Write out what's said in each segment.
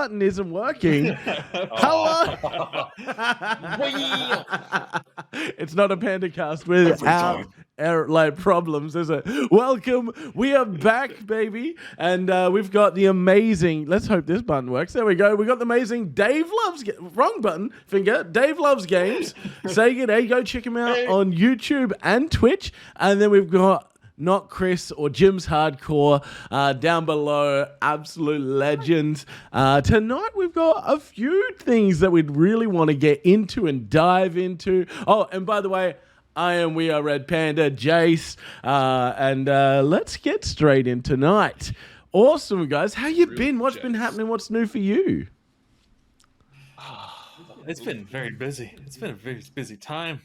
button isn't working. Hello. It's not a Pandacast without problems, is it? Welcome. We are back, baby. And we've got the amazing, let's hope this button works. There we go. We got the amazing Dave Loves, wrong button, finger, Dave Loves Games. Say good day. Go check him out on YouTube and Twitch. And then we've got not Chris or Jim's Hardcore down below, absolute legends. Tonight we've got a few things that we'd really want to get into and dive into. Oh, and by the way, We Are Red Panda, Jace, and let's get straight in tonight. Awesome, guys. How you been? What's been happening? What's new for you? It's been very busy. It's been a very busy time.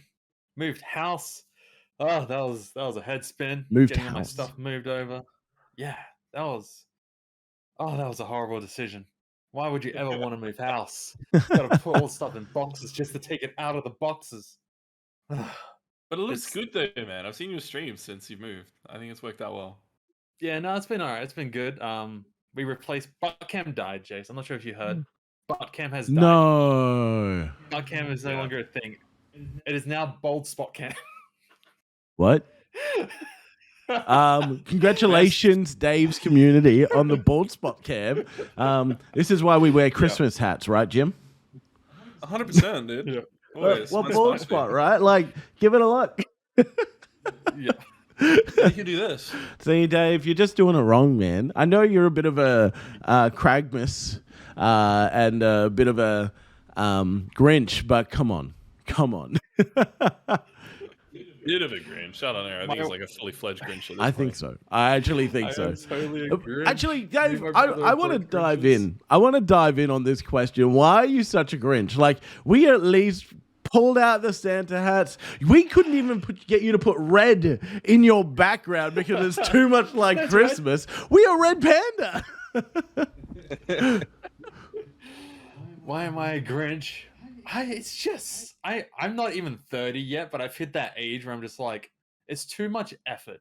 Moved house. Oh, that was a head spin. Getting my stuff moved over. Yeah, that was a horrible decision. Why would you ever want to move house? Got to put all the stuff in boxes just to take it out of the boxes. But it looks good though, man. I've seen your streams since you've moved. I think it's worked out well. Yeah, no, it's been alright. It's been good. We replaced Buttcam died, Jace. I'm not sure if you heard. Buttcam has died. No. Buttcam is no longer a thing. It is now bold spot cam. What? Congratulations, Dave's community, on the bald spot cam. This is why we wear Christmas hats, right, Jim? 100%, dude. Yeah. Well, bald spot, right? Like, give it a look. Yeah. You can do this. See, Dave, you're just doing it wrong, man. I know you're a bit of a Cragmas and a bit of a Grinch, but come on. Bit of a Grinch. I don't know. I think it's like a fully fledged Grinch. I think so. I actually think so. Totally agree. Actually, Dave, I want to dive in. I want to dive in on this question. Why are you such a Grinch? Like, we at least pulled out the Santa hats. We couldn't even get you to put red in your background because it's too much like Christmas. Right. We are Red Panda. Why am I a Grinch? I'm not even 30 yet, but I've hit that age where I'm just like, it's too much effort.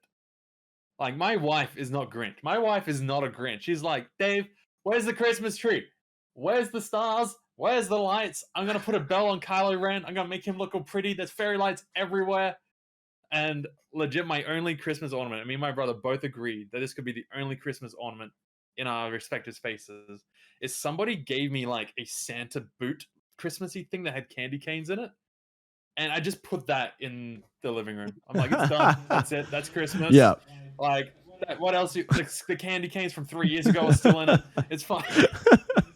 Like, my wife is not Grinch. My wife is not a Grinch. She's like, Dave, where's the Christmas tree? Where's the stars? Where's the lights? I'm going to put a bell on Kylo Ren. I'm going to make him look all pretty. There's fairy lights everywhere. And legit, my only Christmas ornament, me and my brother both agreed that this could be the only Christmas ornament in our respective spaces, is somebody gave me like a Santa boot Christmassy thing that had candy canes in it, and I just put that in the living room. I'm like, it's done. That's it. That's Christmas. Yeah. Like, what else? The candy canes from 3 years ago are still in it. It's fine.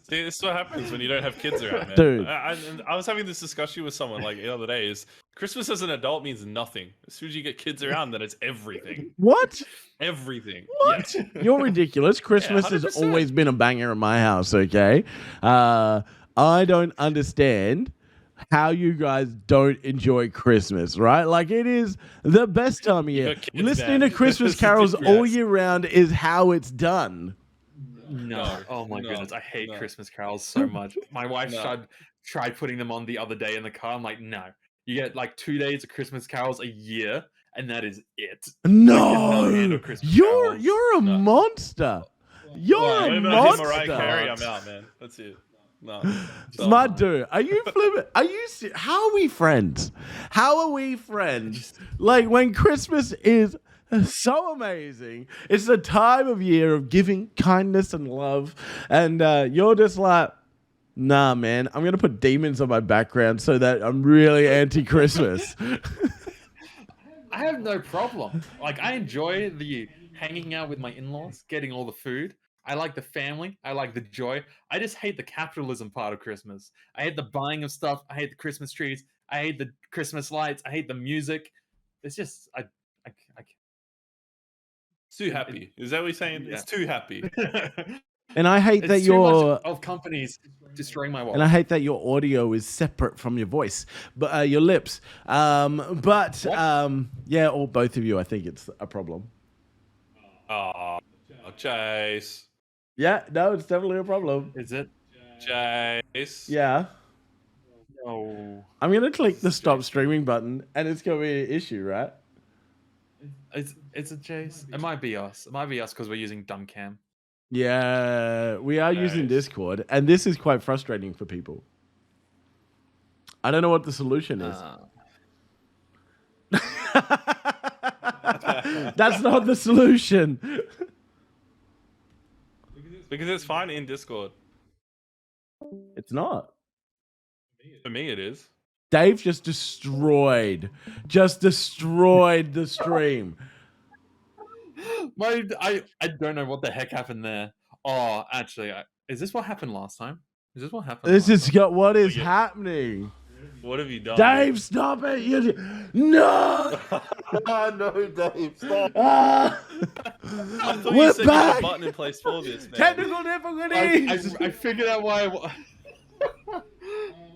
See, this is what happens when you don't have kids around, man. Dude. I was having this discussion with someone like the other day. Is Christmas as an adult means nothing. As soon as you get kids around, then it's everything. What? Everything. What? Yeah. You're ridiculous. Christmas has always been a banger in my house, okay? I don't understand how you guys don't enjoy Christmas, right? Like, it is the best time of year. Listening to Christmas carols all year round is how it's done. No. Oh my goodness. I hate Christmas carols so much. My wife tried putting them on the other day in the car. I'm like, no. You get like 2 days of Christmas carols a year, and that is it. No. You're a monster. You're a monster. Mariah Carey, I'm out, man. That's it. No. Smart dude. Are you flipping? How are we friends? How are we friends? Like, when Christmas is so amazing, it's the time of year of giving kindness and love, and you're just like, nah, man, I'm gonna put demons on my background so that I'm really anti-Christmas. I have no problem. Like, I enjoy the hanging out with my in-laws, getting all the food. I like the family. I like the joy. I just hate the capitalism part of Christmas. I hate the buying of stuff. I hate the Christmas trees. I hate the Christmas lights. I hate the music. It's just, I too happy. Is that what you're saying? Yeah. It's too happy. And I hate that of companies destroying my wallet. And I hate that your audio is separate from your voice, but your lips. Yeah, or both of you. I think it's a problem. Oh, Chase. Yeah, no, it's definitely a problem. Is it? Chase. Yeah. No. I'm gonna click the stop streaming button, and it's gonna be an issue, right? It's a Chase. It might be us. It might be us because we're using dumb cam. Yeah, we are using Nice. Discord, and this is quite frustrating for people. I don't know what the solution is. That's not the solution. Because it's fine in Discord. It's not. For me, it is. Dave just destroyed the stream. I don't know what the heck happened there. Oh, actually, is this what happened last time? Is this what happened? This last is what is happening. What have you done? Dave, stop it! No! No, Dave, stop. Ah! I thought We're you said back! you had a button in place for this, man. Technical difficulties. I figured out why.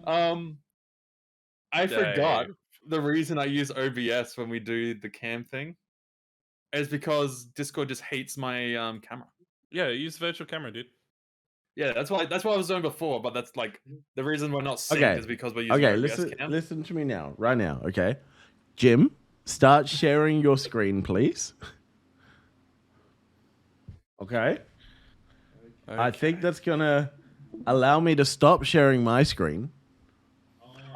I forgot the reason I use OBS when we do the cam thing is because Discord just hates my camera. Yeah, use virtual camera, dude. Yeah, that's why I was doing before, but that's like the reason we're not synced Okay. is because we're using OBS cam. Listen to me now, right now. Okay, Jim, start sharing your screen, please. Okay. I think that's gonna allow me to stop sharing my screen.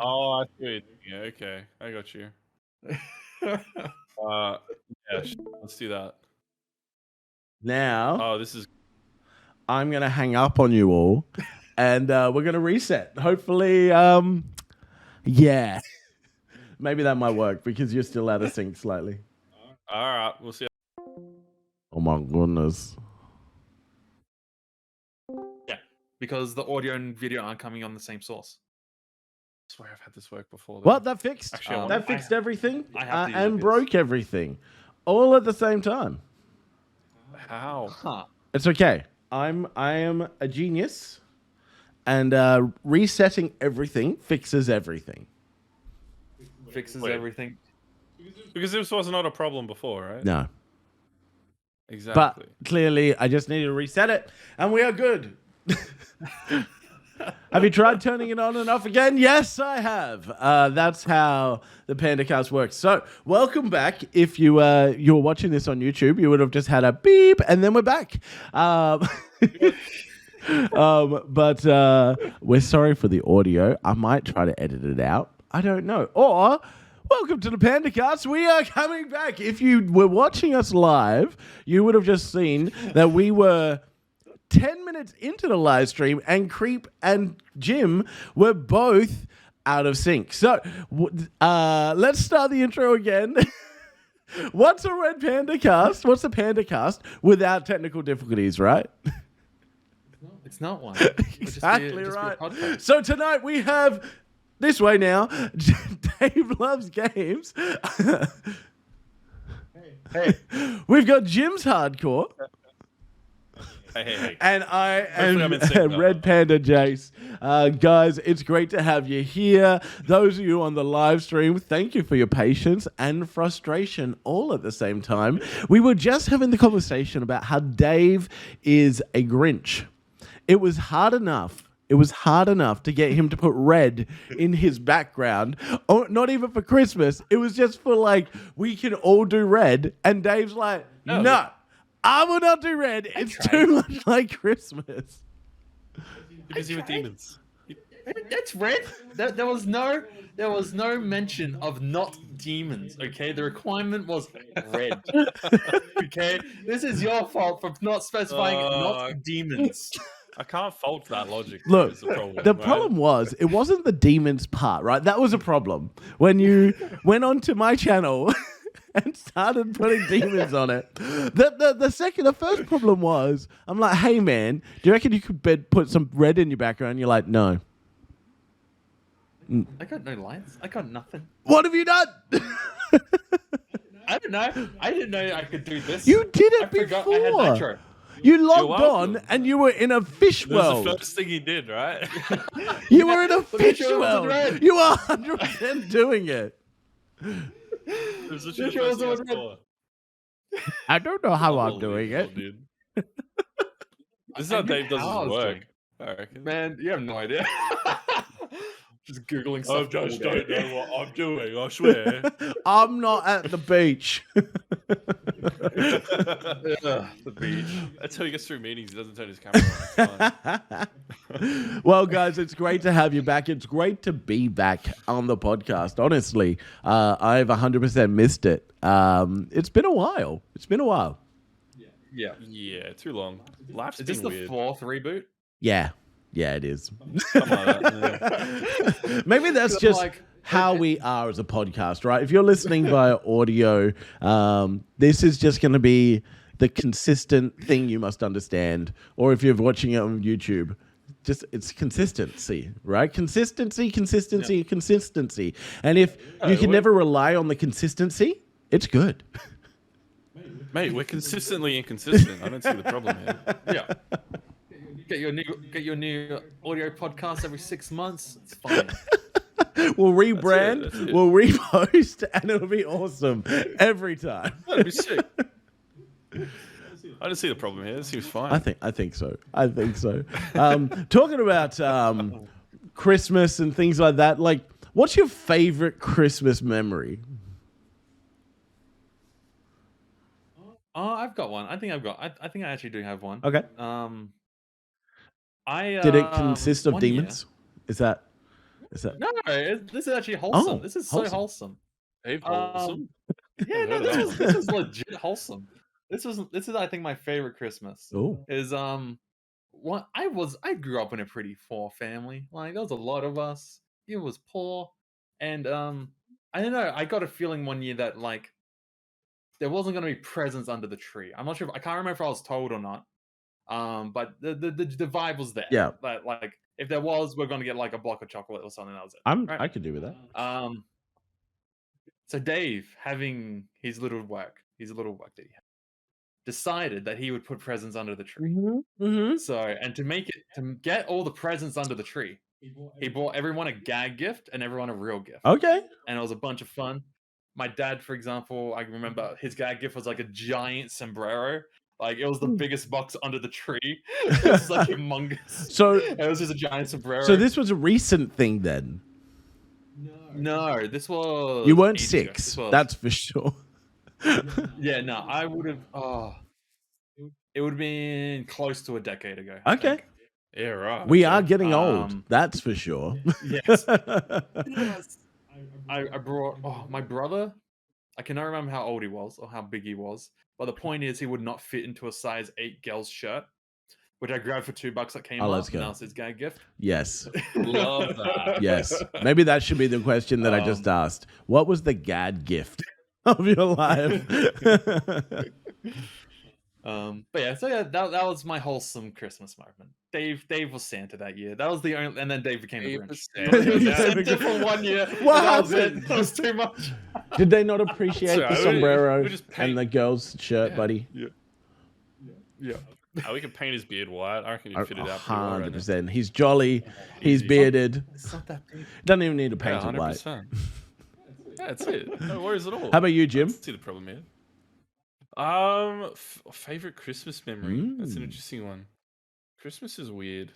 Oh, I see. Yeah, okay, I got you. Yeah, let's do that. Now, Oh, this is. I'm gonna hang up on you all, and we're gonna reset. Hopefully, yeah, maybe that might work because you're still out of sync slightly. All right, we'll see. Oh my goodness. Yeah, because the audio and video aren't coming on the same source. I swear I've had this work before. What? That fixed? Actually, That fixed everything I have to use and OBS. broke everything, all at the same time. How? Huh. It's okay. I am a genius, and resetting everything fixes everything. Fixes Wait. everything. Because this was not a problem before, right? No, Exactly. but clearly I just need to reset it, and we are good. Have you tried turning it on and off again? Yes, I have. That's how the Pandacast works. So, welcome back. If you're watching this on YouTube, you would have just had a beep, and then we're back. But we're sorry for the audio. I might try to edit it out. I don't know. Or, welcome to the Pandacast. We are coming back. If you were watching us live, you would have just seen that we were 10 minutes into the live stream, and Creep and Jim were both out of sync. So, let's start the intro again. What's a Red Panda cast? What's a Panda cast without technical difficulties, right? It's not one. Exactly right. So tonight we have this way now. Dave loves games. Hey. We've got Jim's hardcore. Hey. And I Hopefully I'm in sync am now. Red Panda Jace. Guys, it's great to have you here. Those of you on the live stream, thank you for your patience and frustration all at the same time. We were just having the conversation about how Dave is a Grinch. It was hard enough to get him to put red in his background. Oh, not even for Christmas. It was just for like, we can all do red. And Dave's like, no. I will not do red. It's too much like Christmas. You're busy with demons. That's red. There was no mention of not demons. Okay, the requirement was red. Okay, this is your fault for not specifying not demons. I can't fault that logic. Look, is the problem, the right? problem was, it wasn't the demons part, right? That was a problem. When you went onto my channel and started putting demons on it. The first problem was, I'm like, hey man, do you reckon you could put some red in your background? You're like, no. I got no lines. I got nothing. What have you done? I don't know. I didn't know I could do this. You did it I forgot I had before. nitro. You logged welcome. on and you were in a fish That was world. the first thing he did, right? You were in a me fish show it wasn't world. red. You are 100% doing it. It was literally Sure the first thing I wasn't saw. I don't know how I'm doing it. Dude. This is how Dave does how I his was work. I reckon. Man, you have no idea. Just googling I stuff. just all day. don't know what I'm doing, I swear. I'm not at the beach. The beach. That's how he gets through meetings. He doesn't turn his camera on. It's fine. Well, guys, it's great to have you back. It's great to be back on the podcast. Honestly, I've 100% missed it. It's been a while. Yeah. Yeah, too long. Life's Is this been the weird. fourth reboot? Yeah, it is. Something like that. Yeah. Maybe that's So, just like, how we are as a podcast, right? If you're listening via audio, this is just going to be the consistent thing you must understand. Or if you're watching it on YouTube, just it's consistency, right? Consistency. And if you can never rely on the consistency, it's good. Mate, we're consistently inconsistent. I don't see the problem here. Yeah. Get your new audio podcast every 6 months. It's fine. We'll rebrand, That's it. we'll repost, and it'll be awesome every time. That'd be sick. I don't see the problem here. This seems fine. I think so. Talking about Christmas and things like that, like, what's your favorite Christmas memory? Oh, I've got one. I think I actually do have one. Okay. Did it consist of demons? Is that? No, this is actually wholesome. Oh, This is so wholesome. Dave Wholesome. Yeah, no, I've heard of this is legit wholesome. This is I think my favorite Christmas. Oh. Is I grew up in a pretty poor family. Like there was a lot of us. It was poor, and I don't know. I got a feeling one year that like there wasn't going to be presents under the tree. I'm not sure. I can't remember if I was told or not. But the vibe was there. Yeah. But like if there was, we're going to get like a block of chocolate or something. That was it. I could do with that. So Dave, having his little work that he had, decided that he would put presents under the tree. Mm-hmm. So, and to get all the presents under the tree, he bought everyone a gag gift and everyone a real gift. Okay. And it was a bunch of fun. My dad, for example, I remember his gag gift was like a giant sombrero. Like it was the biggest box under the tree. It was like humongous. So it was just a giant sombrero. So this was a recent thing then. No, this was. You weren't 6. 6. That's for sure. Yeah, no, I would have. Oh, it would have been close to a decade ago. Okay. Yeah, right. We are getting old. That's for sure. Yes. Yes. I brought my brother. I cannot remember how old he was or how big he was, but the point is he would not fit into a size 8 girl's shirt, which I grabbed for $2 at Kmart. Let's go. And that was his gag gift. Yes. Love that. Yes. Maybe that should be the question that I just asked. What was the gad gift of your life? But yeah, so yeah, that was my wholesome Christmas moment. Dave was Santa that year. That was the only, and then Dave became the Grinch. Santa. Santa for 1 year. What that was happened? it. That was too much. Did they not appreciate Sorry, the sombrero we just paint- and the girl's shirt, buddy? Yeah. We could paint his beard white. I reckon he'd fit it out pretty well right now. 100%. He's jolly. He's bearded. It's not that big. Doesn't even need to paint Yeah, it white. 100%. Yeah, that's it. No worries at all. How about you, I Jim? don't see the problem here. Favorite Christmas memory. That's an interesting one. Christmas is weird.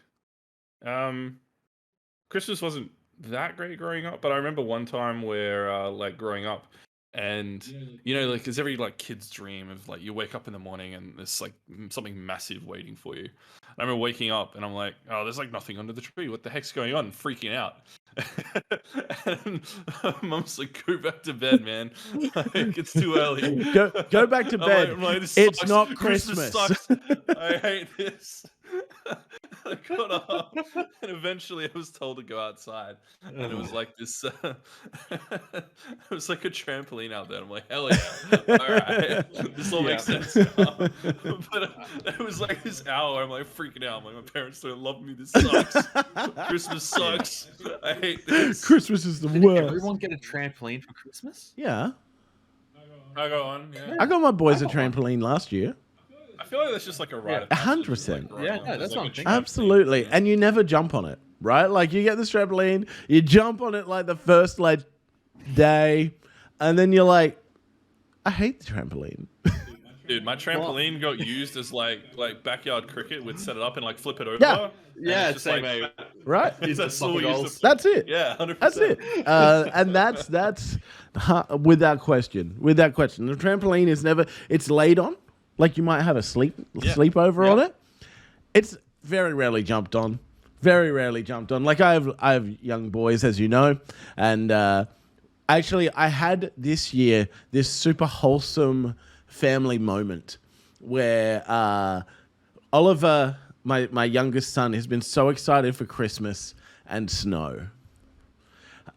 Christmas wasn't that great growing up, but I remember one time where, like, growing up, and you know, like, there's every like kid's dream of like you wake up in the morning and there's like something massive waiting for you. I remember waking up and I'm like, oh, there's like nothing under the tree. What the heck's going on? Freaking out. And Mum's like, go back to bed, man. Like, it's too early. Go back to bed. I'm like, this It's sucks. not Christmas. Sucks. I hate this. I got up and eventually I was told to go outside, and it was like this. It was like a trampoline out there. I'm like, hell yeah! All right, this all makes sense now. But it was like this hour. I'm like freaking out. I'm like, my parents don't love me. This sucks. Christmas sucks. I hate this. Christmas is the Did worst. everyone get a trampoline for Christmas? Yeah. I go on. Yeah. I got my boys a trampoline last year. I feel like that's just like a rite. 100%. Yeah, no, that's what I'm thinking. Absolutely. And you never jump on it, right? Like you get this trampoline, you jump on it like the first like day, and then you're like, I hate the trampoline. Dude, Dude, my Well, trampoline got used as like backyard cricket. We'd set it up and like flip it over. Yeah. and yeah, it's just same, like mate. Right? Use the that's all we soccer used goals. to. That's it. Yeah, 100%. That's it. And that's without question. Without question. The trampoline is never, it's laid on. Like you might have a sleepover on it. It's very rarely jumped on. Very rarely jumped on. Like I have young boys, as you know. And actually, I had this year this super wholesome family moment where Oliver, my youngest son, has been so excited for Christmas and snow.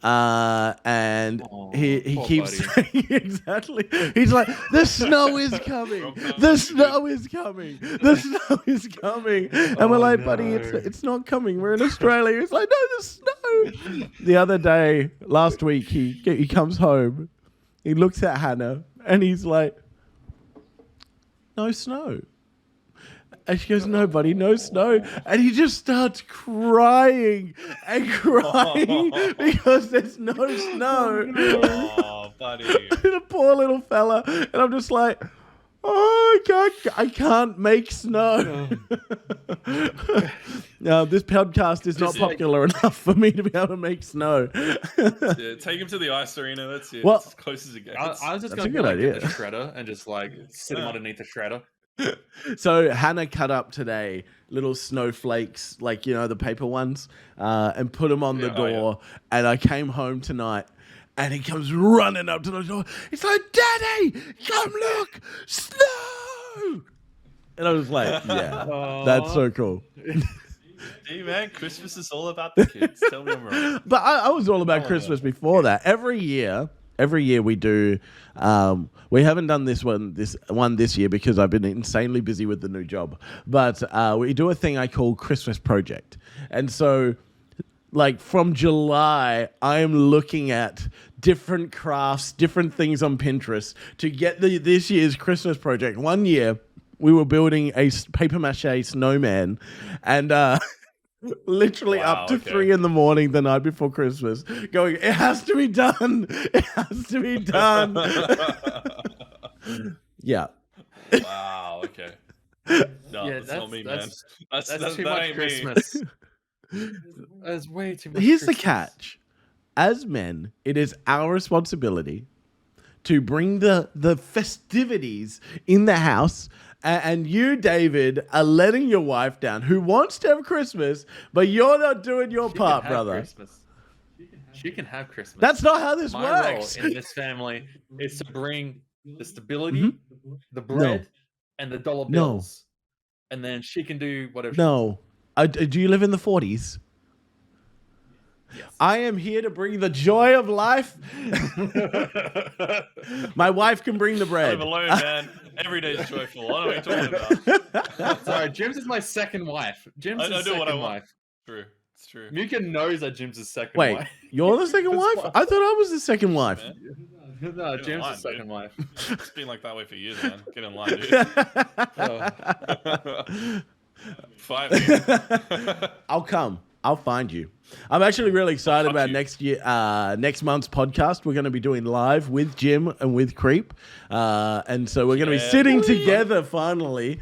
And he poor keeps buddy. saying exactly. He's like, the snow is coming. The snow is coming. The snow is coming. And we're like, buddy, it's not coming. We're in Australia. He's like, no, the snow. The other day, last week, he comes home. He looks at Hannah and he's like, no snow. And she goes, no, buddy, no snow. And he just starts crying and crying because there's no snow. Oh, buddy. The poor little fella. And I'm just like, oh, I can't make snow. Now, this podcast is not popular enough for me to be able to make snow. Yeah, take him to the ice arena. That's it. Well, It's as close as it gets. I was just That's a going good to idea. get the shredder and just like sit him underneath the shredder. So Hannah cut up today little snowflakes, like, you know, the paper ones, and put them on the door. And I came home tonight and he comes running up to the door. He's like, Daddy, come look, snow. And I was like, yeah, that's so cool. Hey, man, Christmas is all about the kids. Tell me I'm wrong. But I was all about Christmas before that. Every year we do. We haven't done this one this year because I've been insanely busy with the new job. But we do a thing I call Christmas Project, and so like from July, I am looking at different crafts, different things on Pinterest to get this year's Christmas project. One year, we were building a paper mache snowman, and literally up to 3 a.m. the night before Christmas, going, it has to be done. It has to be done. Yeah. Wow. Okay. No, Yeah, that's not me, man. That's That too ain't much me. Christmas. That's way too much. Here's the Christmas. catch. As men, it is our responsibility to bring the festivities in the house. And you, David, are letting your wife down, who wants to have Christmas, but you're not doing your She part, can have brother. Christmas. She can have Christmas. That's not how this My works. role in this family is to bring the stability, Mm-hmm. the bread, and the dollar No. bills, and then she can do whatever. No. Do you live in the 40s? Yes. I am here to bring the joy of life. My wife can bring the I bread. live alone, man. Every day is joyful. I don't know what you're talking about. Sorry, Jim's is my second wife. Jim's I is do what I second want. wife. True. It's true. Muka knows that Jim's is second Wait, wife. you're the second wife? I thought I was the second wife. Man. No, in Jim's line, is second dude. wife. It's been like that way for years, man. Get in line, dude. Fight me. I'll come. I'll find you. I'm actually really excited about next month's podcast. We're going to be doing live with Jim and with Creep. And so we're going to be sitting together finally.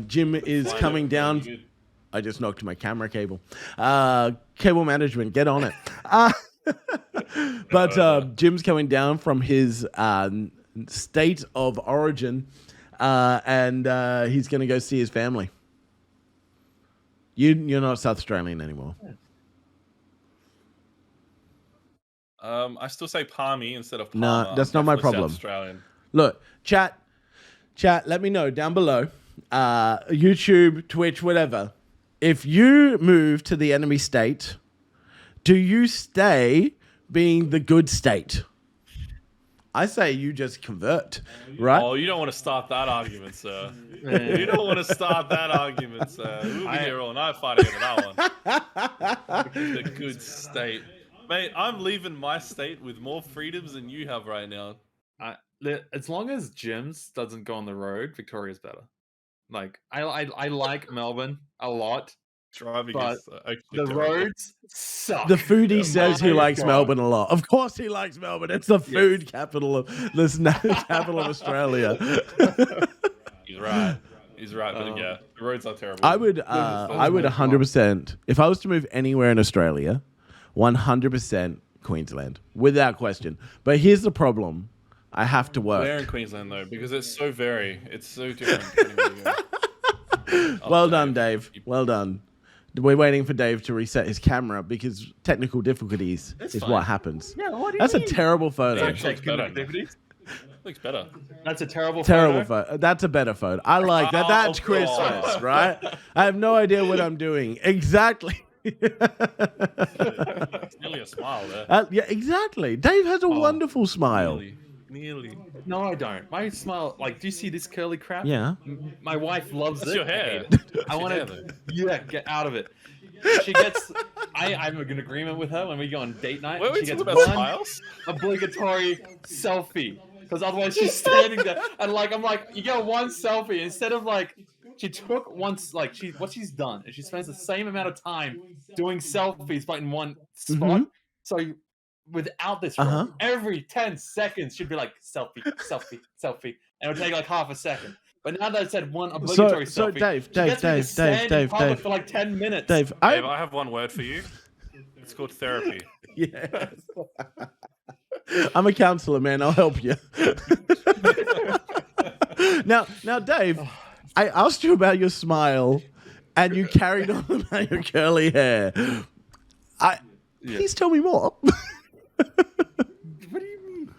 Jim is coming down. I just knocked my camera cable. Cable management, get on it. But Jim's coming down from his state of origin, and he's going to go see his family. You're not South Australian anymore. I still say Palmy instead of No, Palmer. that's not my Definitely problem. South Australian. Look, chat, let me know down below. YouTube, Twitch, whatever. If you move to the enemy state, do you stay being the good state? I say you just convert, right? Oh, you don't want to start that argument, sir. You don't want to start that argument, sir. We'll be here all night fighting over that one. The good state. Mate, I'm leaving my state with more freedoms than you have right now. As long as Jim's doesn't go on the road, Victoria's better. Like I like Melbourne a lot. Driving But is actually The terrible. roads suck. The foodie says he My likes God. Melbourne a lot. Of course he likes Melbourne. It's the food capital of Australia. right. He's right, but yeah, the roads are terrible. I would 100%, if I was to move anywhere in Australia, 100% Queensland, without question. But here's the problem. I have to work. Where in Queensland, though? Because it's so different. depending where you go. Well done, Dave. Well done. We're waiting for Dave to reset his camera because technical difficulties is fine. what happens. Yeah, what do you That's mean? a terrible photo. Actually, looks better. Looks better. That's a terrible Photo. That's a better photo. I like that. That's Oh, Christmas, God. right? I have no idea what I'm doing. Exactly. It's nearly a smile there. Yeah, exactly. Dave has a wonderful smile. Nearly. No, I don't. My smile, like, do you see this curly crap? Yeah. My wife loves That's it. your hair. I want hair, to, though. get out of it. She gets, I'm in agreement with her when we go on date night. Wait, she we gets talk about one smiles? obligatory selfie. Because otherwise she's standing there. And I'm like, you get one selfie. Instead of she took once, what she's done is she spends the same amount of time doing selfies, but in one spot. So without this rule, every 10 seconds she'd be like, selfie, selfie, selfie. And it would take half a second. But now that I said one obligatory selfie, so Dave, she gets me to stand in public Dave. for 10 minutes. Dave, I have one word for you. It's called therapy. Yes. I'm a counselor, man. I'll help you. Now, Dave, I asked you about your smile, and you carried on about your curly hair. Please tell me more. What do you mean?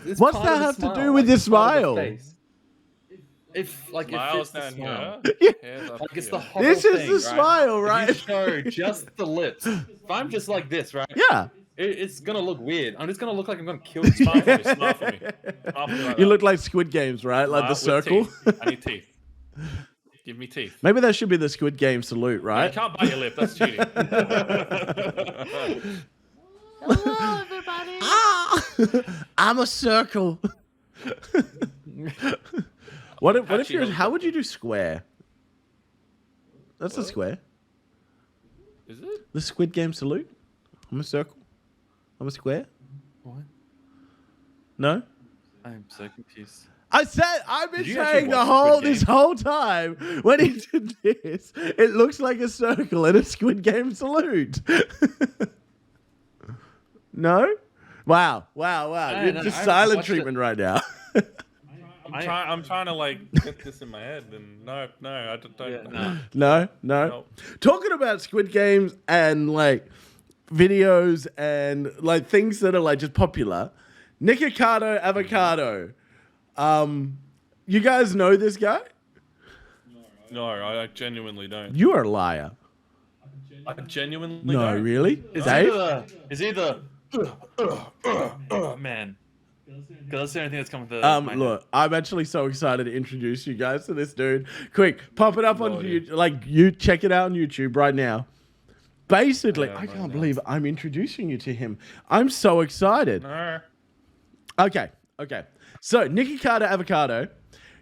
It's What's part that of the have to smile, do with your it's part of the smile? face. If it Smiles fits the down smile. here. Hairs up It's the here. whole This is thing, the right? smile, If right? you show just the lips. If I'm just like this, right? Yeah. It's gonna look weird. I'm just gonna look like I'm gonna kill you. Smile for me. Smile for me. Smile for me like You that. look like Squid Games, right? Like the Smile with circle. teeth. I need teeth. Give me teeth. Maybe that should be the Squid Game salute, You right? can't bite your lip. That's cheating. Hello, everybody. I'm a circle. What if Actually, you're? no, How would you do square? That's a square. Is it? The Squid Game salute. I'm a circle. I'm a square. What? No. I'm so confused. I've been Did you actually saying watch Squid this Game? whole time when he did this, it looks like a circle and a Squid Game salute. No? Wow. No, You're no, just I silent watched treatment right now. I'm trying to get this in my head, and no, I don't. Yeah, no. No. Talking about Squid Games and videos and things that are just popular. Nikocado Avocado. You guys know this guy? No, I genuinely don't. You are a liar. I genuinely No, don't. really? Is Dave? he the man? Because that's the only thing that's coming to my head. Look, I'm actually so excited to introduce you guys to this dude. Quick, pop it up on idea. YouTube. You check it out on YouTube right now. Basically, Yeah, I right can't now. believe I'm introducing you to him. I'm so excited. No. Okay. So Nikocado Avocado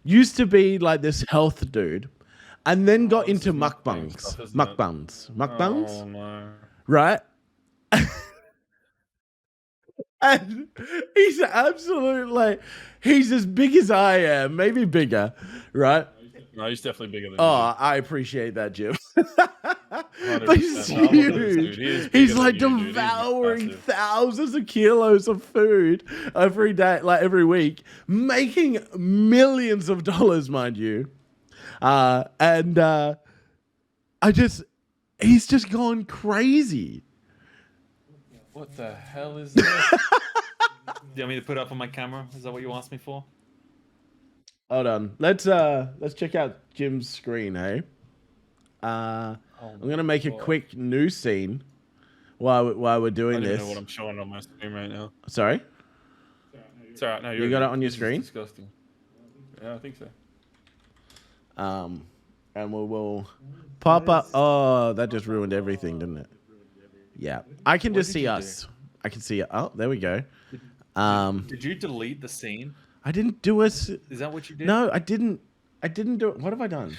used to be this health dude, and then got into mukbang mukbangs. stuff, isn't it? Mukbangs, Oh no. right? And he's absolutely he's as big as I am, maybe bigger, right? No, he's definitely bigger than Oh, I appreciate that, Jim. 100%. But he's I love this dude. huge. He is He's bigger than you, dude. He's devouring massive. thousands of kilos of food every day, every week, making millions of dollars, mind you. He's just gone crazy. What the hell is this? Do you want me to put it up on my camera? Is that what you asked me for? Hold on. Let's check out Jim's screen, hey? I'm gonna make a quick news scene while we're I doing don't even this. know what I'm showing on my screen right now. Sorry? It's alright. No, You got it on your this is screen? Disgusting. Yeah, I think so. And we'll pop up. Oh, that just ruined everything, didn't it? Yeah. I can just did see you us. I can see it. Oh, there we go. Did you delete the scene? I didn't do it. Is that what you did? No, I didn't do it. What have I done?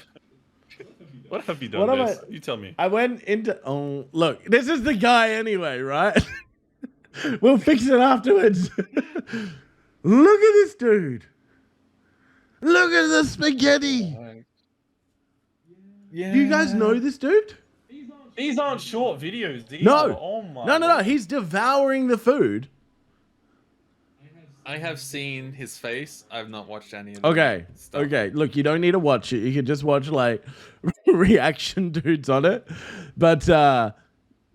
What have you done? What have Liz? I- You tell me. I went into. Oh, look. This is the guy anyway, right? We'll fix it afterwards. Look at this dude. Look at the spaghetti. Yeah. Do you guys know this dude? These aren't short videos either. No. Oh my. No. He's devouring the food. I have seen his face. I've not watched any of the Okay. stuff. Okay. Look, you don't need to watch it. You can just watch like reaction dudes on it. But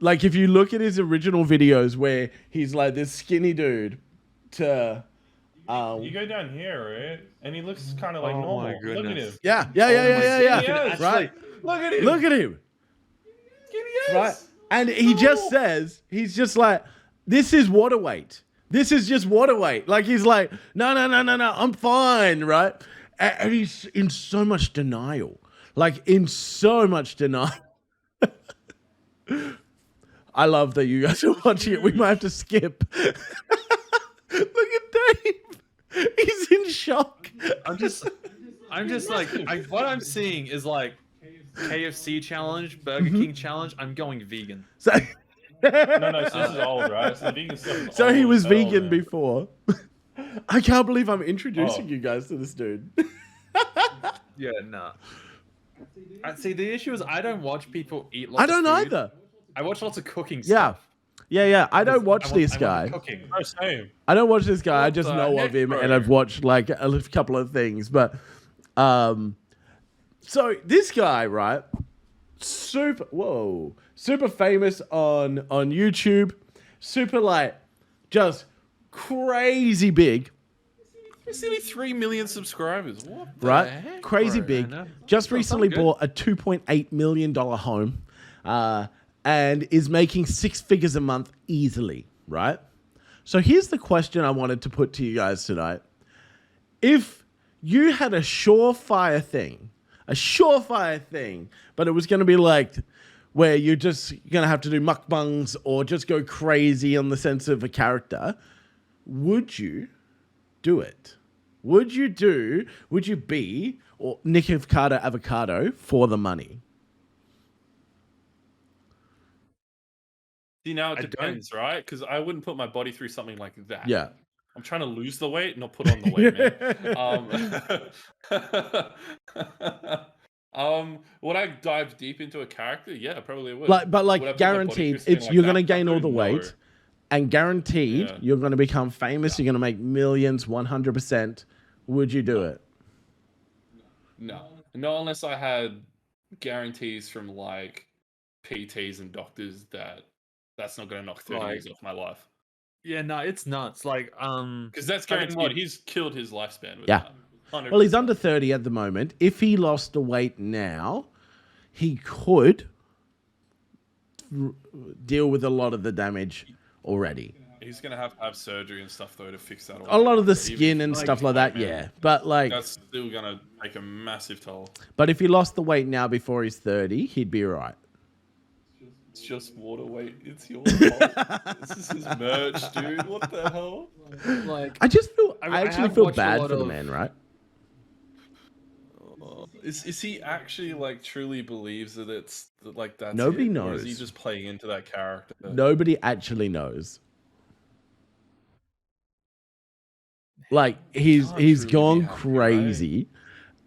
like if you look at his original videos where he's like this skinny dude to You go down here, right? And he looks kind of like Oh normal. my Look at goodness. him. yeah. Yes. Right. Look at him. Look at him. Skinny ass. Right. And he just says, he's just like, this is water weight. This is just water weight. Like he's like, no, I'm fine, right? And he's in so much denial. Like in so much denial. I love that you guys are watching it. We might have to skip. Look at Dave. He's in shock. I'm just like, what I'm seeing is like KFC challenge, Burger King challenge. I'm going vegan. So, No, so this is old, right? So the vegan stuff is so he old was as hell, vegan man. before. I can't believe I'm introducing you guys to this dude. Yeah, nah. See, the issue is I don't watch people eat lots I don't of food. either. I watch lots of cooking Yeah. stuff. Yeah. I don't watch I want this the guy. Cooking. Oh, same. I don't watch this guy. I What just the know heck, of him, bro? and I've watched like a couple of things. But, so this guy, right? Super famous on YouTube. Super like, just crazy big, There's nearly 3 million subscribers. What the right? heck, Crazy bro? big. know. Just Oh, recently sounds good. bought a $2.8 million home, and is making 6 figures a month easily, right? So here's the question I wanted to put to you guys tonight. If you had a surefire thing, but it was going to be like where you're just going to have to do mukbangs or just go crazy on the sense of a character, would you do it? Would you be or Nikocado Avocado for the money? See, now it I don't- depends, right? Because I wouldn't put my body through something like that. Yeah. I'm trying to lose the weight, not put on the weight, man. Would I dive deep into a character? Yeah, probably would. But Would I like put my body guaranteed, through it's something you're like gonna that? gain all the No. weight, and guaranteed Yeah. you're gonna become famous. You're gonna make millions, 100%. Would you do it? No, not unless I had guarantees from like PTs and doctors that's not going to knock 30 Right. years off my life. Yeah, no, it's nuts. Like, Because that's I mean, guaranteed. what- He's killed his lifespan with Yeah. that. 100%. Well, he's under 30 at the moment. If he lost the weight now, he could deal with a lot of the damage already. He's going to have surgery and stuff though to fix that. A lot of the But even skin and like, stuff like that, man, yeah. But like, That's still going to take a massive toll. but if he lost the weight now before he's 30, he'd be all right. It's just water weight. It's your fault. This is his merch, dude. What the hell? like I just feel, I I actually have feel watched a bad lot for the of- man, right? Is he actually like truly believes that it's like that? Nobody Or is he knows. just playing into that character? Nobody actually knows. Like he's can't truly be gone happy, right? crazy,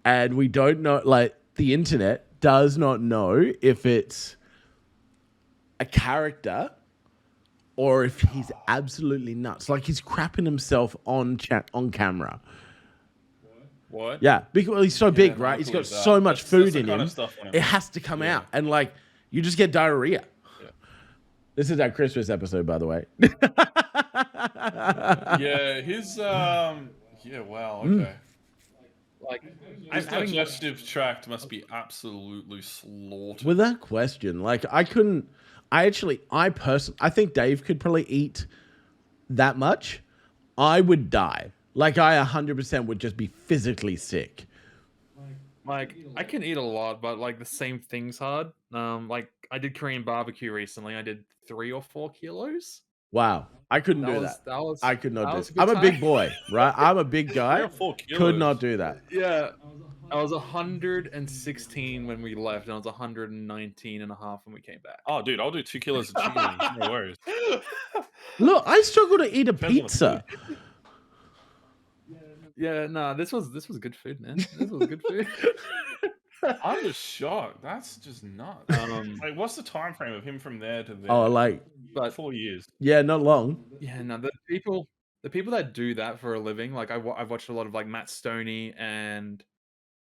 and we don't know. Like the internet does not know if it's a character or if he's absolutely nuts. Like he's crapping himself on camera. What? Yeah, because he's so big, no, right? I He's got believe that. so much That's food the in kind him. of stuff when It has to come Yeah. out, and like you just get diarrhea. Yeah. This is our Christmas episode, by the way. Yeah, his yeah, wow, okay. like His I'm having digestive tract must be absolutely slaughtered. Without question. Like I personally, I think Dave could probably eat that much. I would die. Like I 100% would just be physically sick. like I can eat a lot, but like the same thing's hard. Like I did Korean barbecue recently. I did 3 or 4 kilos. Wow. I couldn't do was, that. was I could not that do was it. a good I'm a big time. boy, right? I'm a big 3 guy. or 4 Could kilos. not do that. Yeah. I was 116 when we left, and I was 119 and a half when we came back. Oh, dude, I'll do 2 kilos of chicken wings. No worries. Look, I struggle to eat a Depends on the pizza. Yeah, no, this was good food, man. This was good food. I'm just shocked. That's just nuts. Like, what's the time frame of him from there to there? Oh, like, but 4 years. yeah, not long. yeah, no, the people that do that for a living, like I've watched a lot of like Matt Stoney and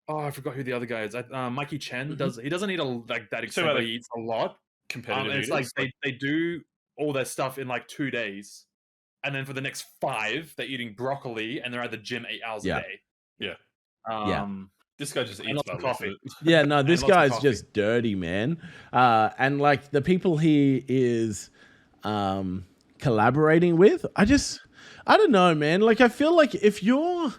I forgot who the other guy is. Mikey Chen does. He doesn't eat like that extent, but he eats a lot. Competitive And it's eaters. like they do all their stuff in like 2 days, and then for the next 5, they're eating broccoli and they're at the gym 8 hours Yeah. a day. Yeah. This guy just and eats lots of by coffee. it. Yeah, no, this lots of guy's coffee. just dirty, man. And like the people he is collaborating with, I don't know, man. Like I feel like if you're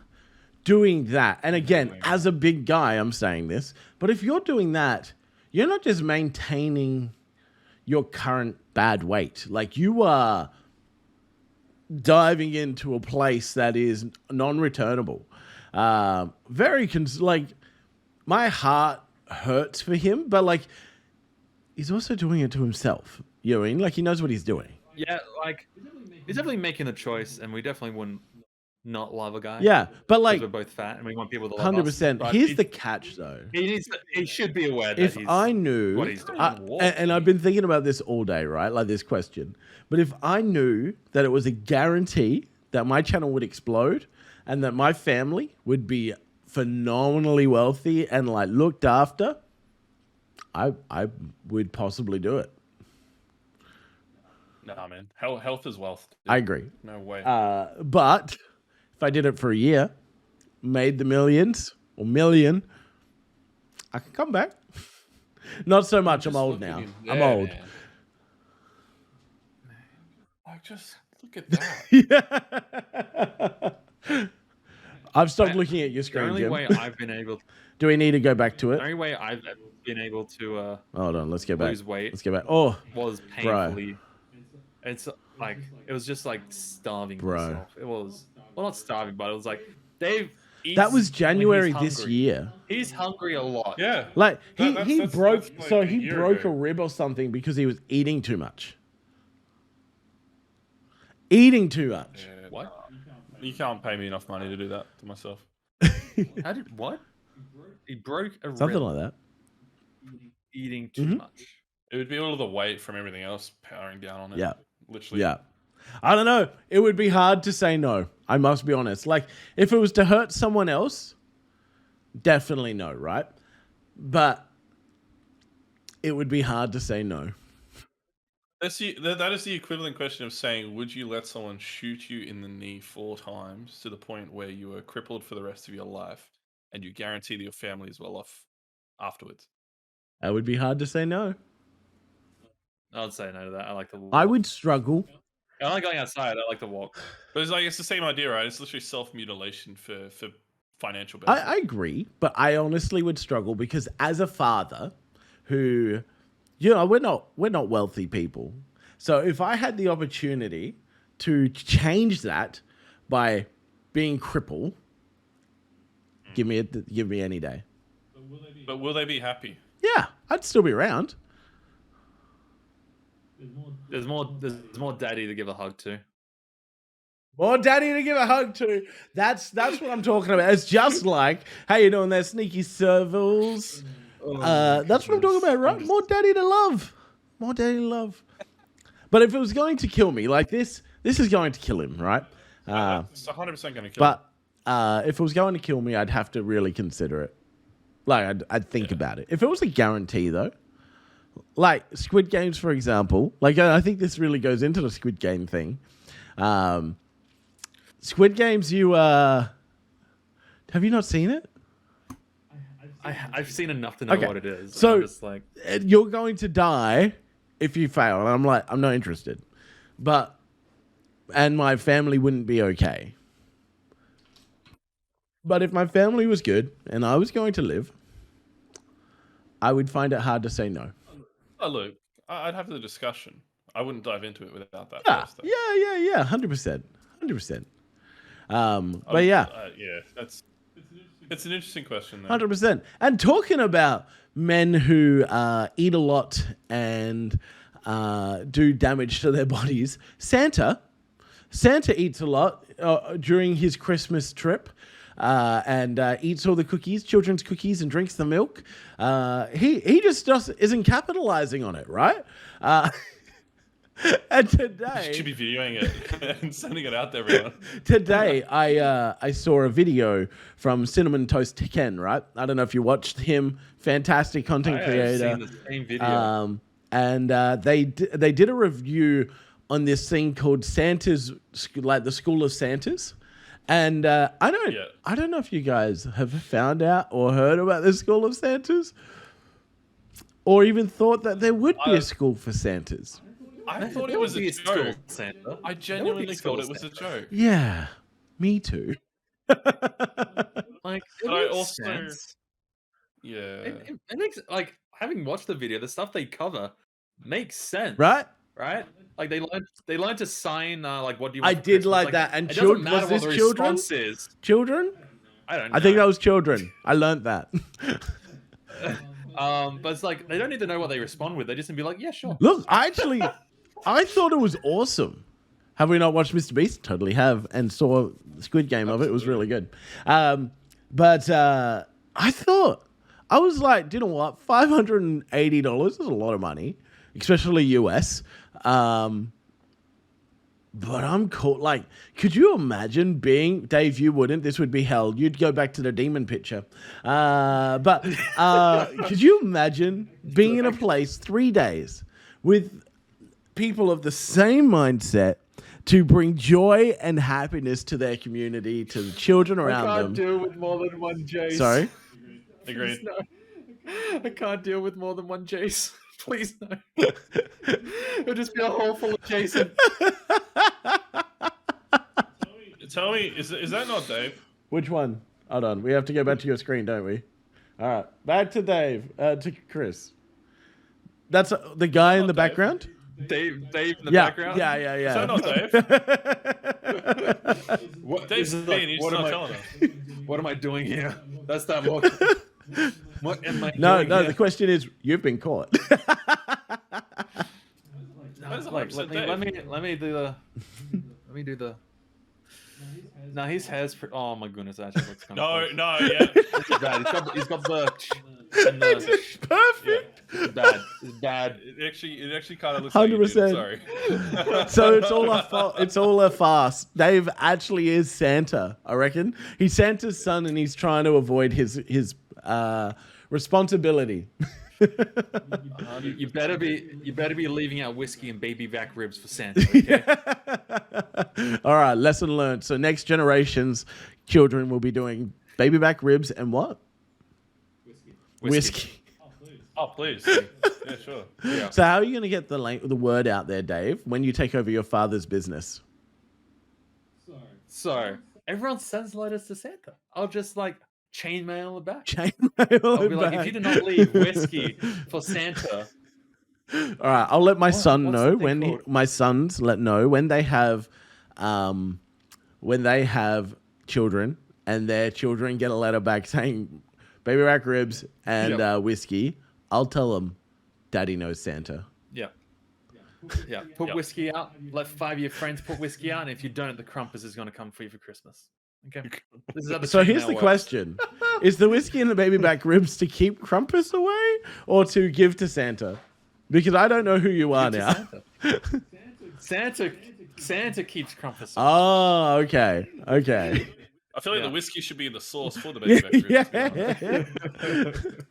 doing that, and again, as a big guy, I'm saying this, but if you're doing that, you're not just maintaining your current bad weight. Like you are diving into a place that is non-returnable. Like my heart hurts for him, but like he's also doing it to himself. You know what I mean? Like he knows what he's doing. Yeah, like he's definitely making a choice, and we definitely wouldn't not love a guy. Yeah, but 'cause like we're both fat, and we want people to love us. 100%. but Here's the catch, though. he should be aware that If he's I knew, what he's doing. and I've been thinking about this all day, right? Like this question. But if I knew that it was a guarantee that my channel would explode and that my family would be phenomenally wealthy and like looked after, I would possibly do it. Nah, man. Health is wealth. dude. I agree. No way. But if I did it for a year, made the millions or million, I can come back. Not so much. I'm Just old look at now. him I'm there, old. man. Like, just look at that. I've stopped looking at your The screen, only Jim. way I've been able, Do we need to go back to the it? only way I've been able to Hold on. Let's get back. lose weight Let's get back. Oh, was Bro. painfully. It's like it was just like starving Bro. myself. It was not starving, but it was like Dave. Eats that was when January he's this hungry. year. He's hungry a lot. Yeah. Like That's he broke. like So a he year broke ago. a rib or something because he was eating too much. Eating too much. Yeah. What? You can't pay me enough money to do that to myself. How did what? He broke a Something rib like that. eating too Mhm. much. It would be all of the weight from everything else powering down on it. Yeah. Literally. Yeah. I don't know. It would be hard to say no. I must be honest. Like, if it was to hurt someone else, definitely no, right? But it would be hard to say no. That is the equivalent question of saying, would you let someone shoot you in the knee 4 times to the point where you are crippled for the rest of your life and you guarantee that your family is well off afterwards? It would be hard to say no. I'd say no to that. I like to walk. I would struggle. I like going outside. I like to walk. But it's the same idea, right? It's literally self-mutilation for financial benefit. I agree, but I honestly would struggle because as a father who, you know, we're not wealthy people. So if I had the opportunity to change that by being crippled, give me any day. But will they be happy? Yeah, I'd still be around. There's more daddy to give a hug to. More daddy to give a hug to. That's what I'm talking about. It's just like, how you doing there, sneaky servals? That's what I'm talking about, right? More daddy to love. More daddy to love. But if it was going to kill me, like this is going to kill him, right? It's 100% going to kill him. But if it was going to kill me, I'd have to really consider it. Like, I'd think about it. If it was a guarantee, though, like Squid Games, for example, like I think this really goes into the Squid Game thing. Squid Games, have you not seen it? I've seen enough to know Okay. what it is. So- I'm just like, You're going to die if you fail. And I'm like, I'm not interested. And my family wouldn't be okay. But if my family was good and I was going to live, I would find it hard to say no. Oh, look, I'd have the discussion. I wouldn't dive into it without that Yeah, first. though. yeah, 100%. 100%. But yeah. Yeah, it's an interesting question, though. 100%. And talking about men who eat a lot and do damage to their bodies, Santa eats a lot during his Christmas trip. and eats all the cookies, children's cookies, and drinks the milk. He just isn't capitalizing on it, right? And today, You should be videoing it and sending it out to everyone. today I saw a video from Cinnamon Toast Ken, right? I don't know if you watched him. Fantastic content I have creator. seen the same video. And they did a review on this thing called Santa's, like the School of Santas. And I don't know if you guys have found out or heard about the School of Santas, or even thought that there would be a school for Santas. I thought it There was would a be school joke. Santa. I There genuinely would be a school thought it was a Santa. joke. Yeah, me too. Like, it But I makes also- sense. Yeah. It makes, like, having watched the video, the stuff they cover makes sense, Right? Right? Like they learn to sign like what do you I want for did Christmas. like that. And it doesn't was matter this what the children? response is. Children? I don't know. I think that was children. I learned that. But it's like they don't need to know what they respond with. They just need to be like, yeah, sure. Look, I thought it was awesome. Have we not watched Mr. Beast? Totally have, and saw the Squid Game of it. It was really good. But I thought, I was like, you know what? $580 is a lot of money, especially US. But I'm cool. Like, could you imagine being Dave? You wouldn't. This would be hell. You'd go back to the demon picture. But could you imagine being in a place 3 days with people of the same mindset to bring joy and happiness to their community, to the children I around can't them? deal with more than one Jace. Sorry. Agreed. No. I can't deal with more than one Jace. Please no. It'll just be a hole full of Jason. Tell me, is that not Dave? Which one? Hold on. We have to go back to your screen, don't we? All right. Back to Dave. To Chris. That's the guy in the Dave. background? Dave in the Yeah. background. Yeah. Is that not Dave? What, Dave's this is being, he's what not am telling us. What am I doing here? That's that look. What am I No, doing no. here? The question is, you've been caught. That is Like, 100% let me do the. Let me do the. No, his hair's. Oh my goodness, that actually looks kind of. No, yeah. It's bad. He's got the. And the Perfect. it's bad. It's bad. It actually kind of looks like you, dude. 100%. Sorry. So it's all it's all a farce. Dave actually is Santa, I reckon. He's Santa's son, and he's trying to avoid his responsibility. You better be leaving out whiskey and baby back ribs for Santa. Okay? All right, lesson learned. So next generation's children will be doing baby back ribs and what? Whiskey. Oh, please. Yeah, sure. Yeah. So how are you going to get the word out there, Dave, when you take over your father's business? So everyone sends letters to Santa. I'll just like chainmail it back. Chainmail I'll it be like, back. if you do not leave whiskey for Santa, All right, I'll let my son what's know that thing when called? my sons know when they have children and their children get a letter back saying baby back ribs and Yep. whiskey. I'll tell them, Daddy knows Santa. yeah. Put whiskey out. Let 5 of your friends put whiskey out, and if you don't, the Crumpers is going to come for you for Christmas. Okay. This is how the So here's chainmail the works. question: is the whiskey and the baby back ribs to keep Crumpus away or to give to Santa? Because I don't know who you are Give now. to Santa keeps Crumpus. Oh, okay. I feel like Yeah. the whiskey should be the sauce for the baby back ribs. Yeah.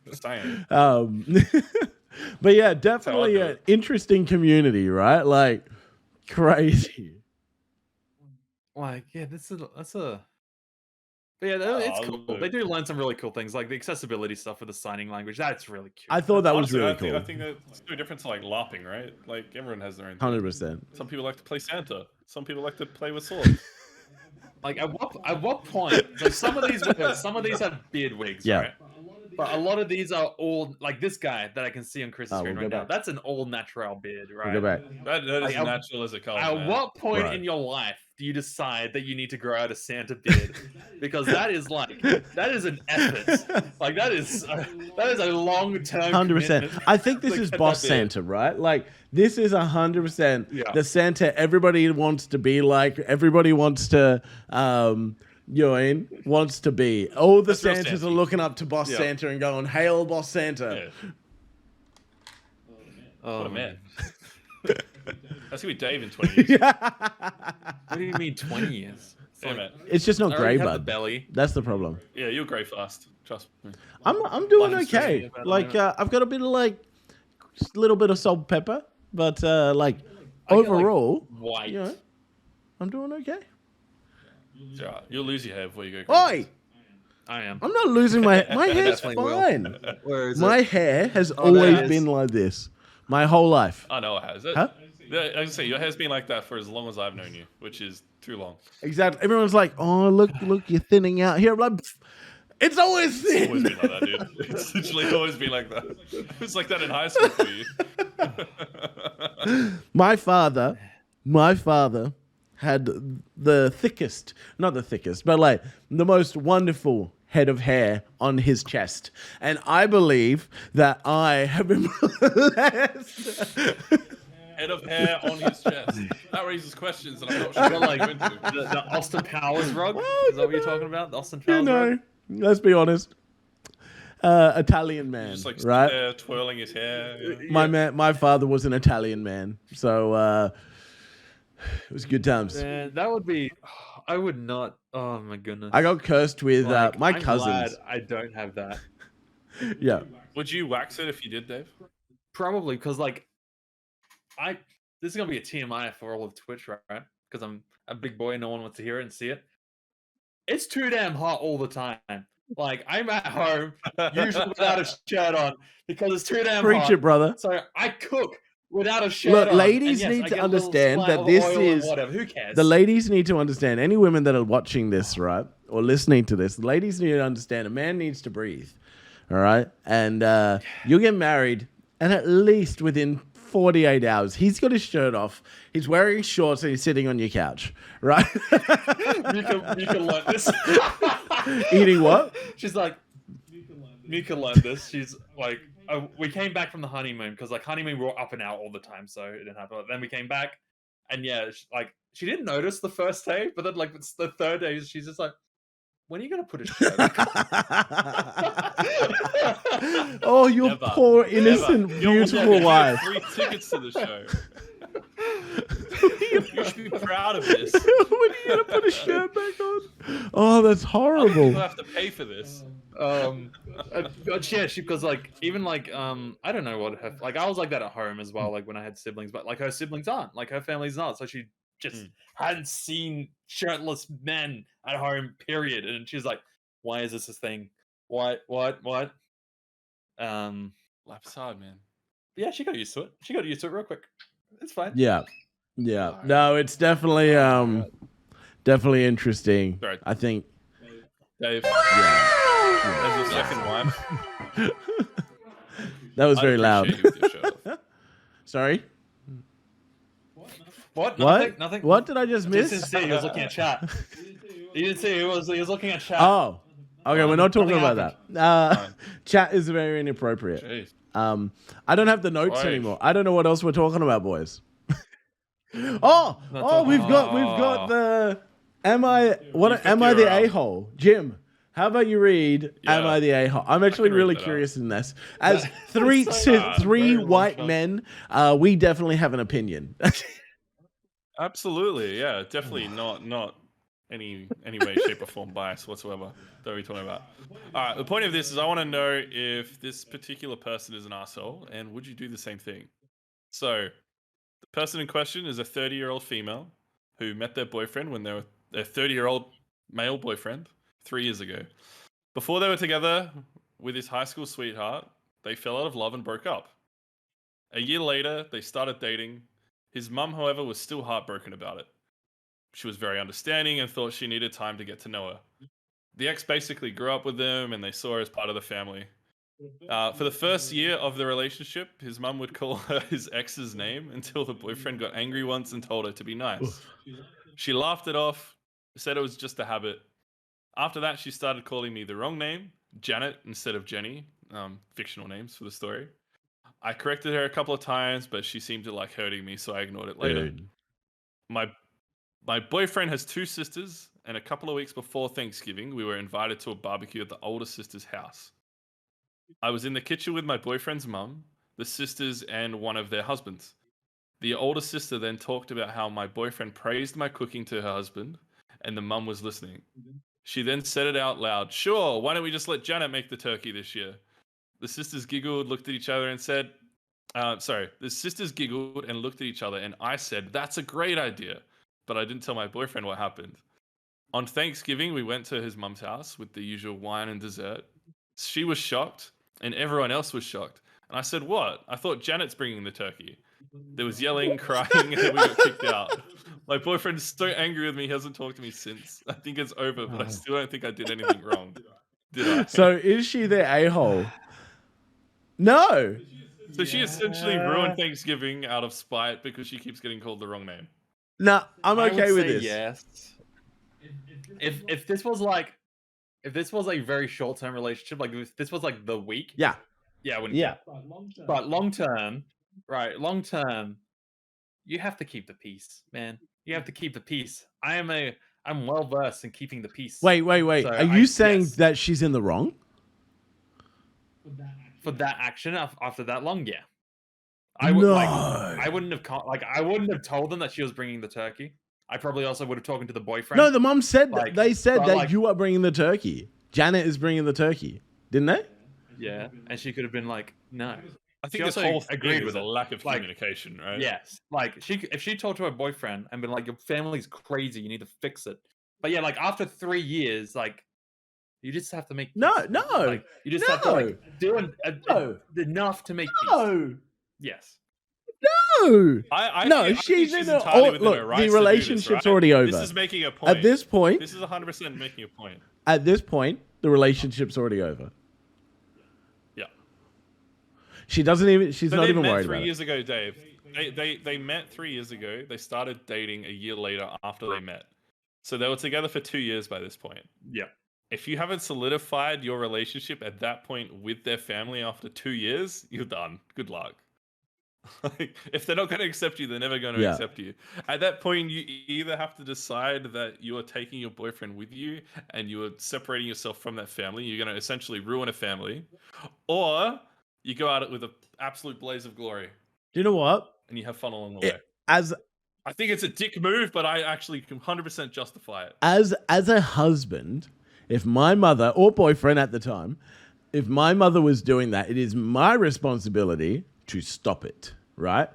Just saying. But yeah, how I definitely do an it. interesting community, right? Like crazy. Like, yeah, that's a. But yeah, it's Oh, cool. look. They do learn some really cool things, like the accessibility stuff with the signing language. That's really cute. I thought that was Honestly, really I think, cool. I think that's no different to like LARPing, right? Like everyone has their own. 100%. Some people like to play Santa. Some people like to play with swords. Like at what point? Like some of these have beard wigs, Yeah. right? But a lot of these are all like this guy that I can see on Chris's Oh, screen we'll right go now. back. That's an all natural beard, right? We'll go back. That is Like, at- natural as it comes. At man. what point Right. in your life do you decide that you need to grow out a Santa beard? Because that is an effort. Like that is a long term. 100%. I think this is boss Santa, right? Like this is 100% Yeah. the Santa everybody wants to be like. Everybody wants to you know what I mean, wants to be. All the That's real Santas are Santy. looking up to Boss Yeah. Santa and going, "Hail, Boss Santa." Yeah. Oh, What a man. That's gonna be Dave in 20 years. What do you mean 20 years? It's Yeah, like, man. It's just not I grey, already have the bud. belly. That's the problem. Yeah, you'll grow fast. Trust me. I'm doing Life is stressing okay. me about it, Like man. I've got a bit of like just a little bit of salt and pepper, but like I get, like, overall, white. you know, I'm doing okay. It's all right. You'll lose your hair before you go. Oi! I am. I'm not losing my hair's Definitely will. fine. Where is My it? hair has Oh, there always it is. been like this, my whole life. I know it has. Huh? Yeah, I was say your hair's been like that for as long as I've known you, which is too long. Exactly. Everyone's like, "Oh, look, you're thinning out here." I'm like, "Pff, it's always It's always thin." been like that, dude. It's literally always been like that. It was like that in high school for you. My father had the thickest, not the thickest, but like the most wonderful head of hair on his chest. And I believe that I have been blessed. Head of hair on his chest. That raises questions that I'm not sure You got, like like into. the Austin Powers rug. Well, Is that what you're talking about? The Austin You Powers know, rug. let's be honest. Italian man, Just like right? there twirling his hair. Yeah. My father was an Italian man, so it was good times. Man, that would be. I would not. Oh my goodness. I got cursed with Like, my I'm cousins. glad I don't have that. Yeah. Would you wax it if you did, Dave? Probably because like this is gonna be a TMI for all of Twitch, right? Because I'm a big boy, no one wants to hear it and see it. It's too damn hot all the time. Like I'm at home, usually without a shirt on because it's too damn Preach hot. it, brother. So I cook without a shirt Look, on. ladies and yes, need I to get a little understand splat that of this oil and is- whatever. Who cares? The ladies need to understand, any women that are watching this, right, or listening to this, the ladies need to understand a man needs to breathe, all right? And you'll get married, and at least within 48 hours, he's got his shirt off, he's wearing shorts, and he's sitting on your couch, right? Mika learned this. Eating what? She's like, Mika learned this. She's like, we came back from the honeymoon because like honeymoon we were up and out all the time, so it didn't happen. Then we came back, and yeah, she didn't notice the first day, but then like it's the third day, she's just like, when are you gonna put a shirt back on? Oh, your Never. poor, innocent, Never. beautiful You get wife. free tickets to the show. You should be proud of this. When are you going to put a shirt back on? Oh, that's Other horrible. people have to pay for this. But yeah, because like even like I don't know what her like I was like that at home as well, like when I had siblings, but like her siblings aren't, like her family's not, so she just hadn't seen shirtless men at home, period. And she's like, why is this a thing? What? Life's hard, man. Yeah, she got used to it. She got used to it real quick. It's fine. Yeah. Yeah. No, it's definitely definitely interesting. Right. I think Dave, yeah. as your second wife, That was I'd very loud. appreciate you with your shirt off. Sorry? What? What? Nothing. What did I just He didn't miss? see. He was looking at chat. He didn't see. He was looking at chat. Oh. Okay, we're not talking Nothing about that. Chat is very inappropriate. Jeez. I don't have the notes Oi. anymore. I don't know what else we're talking about, boys. We've got the am I the a-hole? Jim, how about you read Am Yeah. I the a-hole? I'm actually read really that out. curious in this. As Very three long white shot. men, we definitely have an opinion. Absolutely, yeah, definitely not any way, shape, or form bias whatsoever. That we're talking about. All right, the point of this is I want to know if this particular person is an asshole, and would you do the same thing? So, the person in question is a 30-year-old female who met their boyfriend when they were their 30-year-old male boyfriend 3 years ago. Before they were together with his high school sweetheart, they fell out of love and broke up. A year later, they started dating. His mum, however, was still heartbroken about it. She was very understanding and thought she needed time to get to know her. The ex basically grew up with them and they saw her as part of the family. For the first year of the relationship, his mum would call her his ex's name until the boyfriend got angry once and told her to be nice. She laughed it off, said it was just a habit. After that, she started calling me the wrong name, Janet instead of Jenny, fictional names for the story. I corrected her a couple of times, but she seemed to like hurting me, so I ignored it later. Dude. My My boyfriend has 2 sisters, and a couple of weeks before Thanksgiving, we were invited to a barbecue at the older sister's house. I was in the kitchen with my boyfriend's mum, the sisters, and one of their husbands. The older sister then talked about how my boyfriend praised my cooking to her husband, and the mum was listening. She then said it out loud. Sure, why don't we just let Janet make the turkey this year? The sisters giggled, looked at each other, and said, the sisters giggled and looked at each other, and I said, that's a great idea. But I didn't tell my boyfriend what happened. On Thanksgiving, we went to his mum's house with the usual wine and dessert. She was shocked, and everyone else was shocked. And I said, what? I thought Janet's bringing the turkey. There was yelling, crying, and then we got kicked out. My boyfriend is so angry with me, he hasn't talked to me since. I think it's over, but I still don't think I did anything wrong. Did I? So is she the a-hole? No. So she essentially ruined Thanksgiving out of spite because she keeps getting called the wrong name. No, I'm I would okay with say this. yes. If this was like, if this was a very short term relationship, like if this was like the week, Yeah. I wouldn't Yeah. care. But long term, long term, you have to keep the peace, man. You have to keep the peace. I'm well versed in keeping the peace. Wait. So Are you saying yes. that she's in the wrong? For that action after that long, yeah. No. I wouldn't have told them that she was bringing the turkey. I probably also would have talked to the boyfriend. No, the mum said Like, they said but that like- you are bringing the turkey. Janet is bringing the turkey, didn't they? Yeah, and she could have been like, no. I She think this also whole agreed thing is with a it. lack of Like, communication, right? Yes, like if she talked to her boyfriend and been like, your family's crazy, you need to fix it. But yeah, like after 3 years, like you just have to make peace. No. Like, you just have to like do No. enough to make peace. No. Yes. No. I No, think she's in a- entirely oh, within look, her the rights to do this, relationship's right? already over. This is making a point. At this point, This is 100% making a point. the relationship's already over. Yeah. She doesn't even. She's But not they even met worried 3 about it. years ago, Dave. They met 3 years ago. They started dating a year later after they met. So they were together for 2 years by this point. Yeah. If you haven't solidified your relationship at that point with their family after 2 years, you're done. Good luck. Like, if they're not going to accept you, they're never going to Yeah. accept you. At that point, you either have to decide that you are taking your boyfriend with you and you are separating yourself from that family. You're going to essentially ruin a family, or you go at it with an absolute blaze of glory Do you know what? and you have fun along the way. As I think it's a dick move, but I actually can 100% justify it. as a husband, if my mother or boyfriend at the time, if my mother was doing that, it is my responsibility to stop it, right?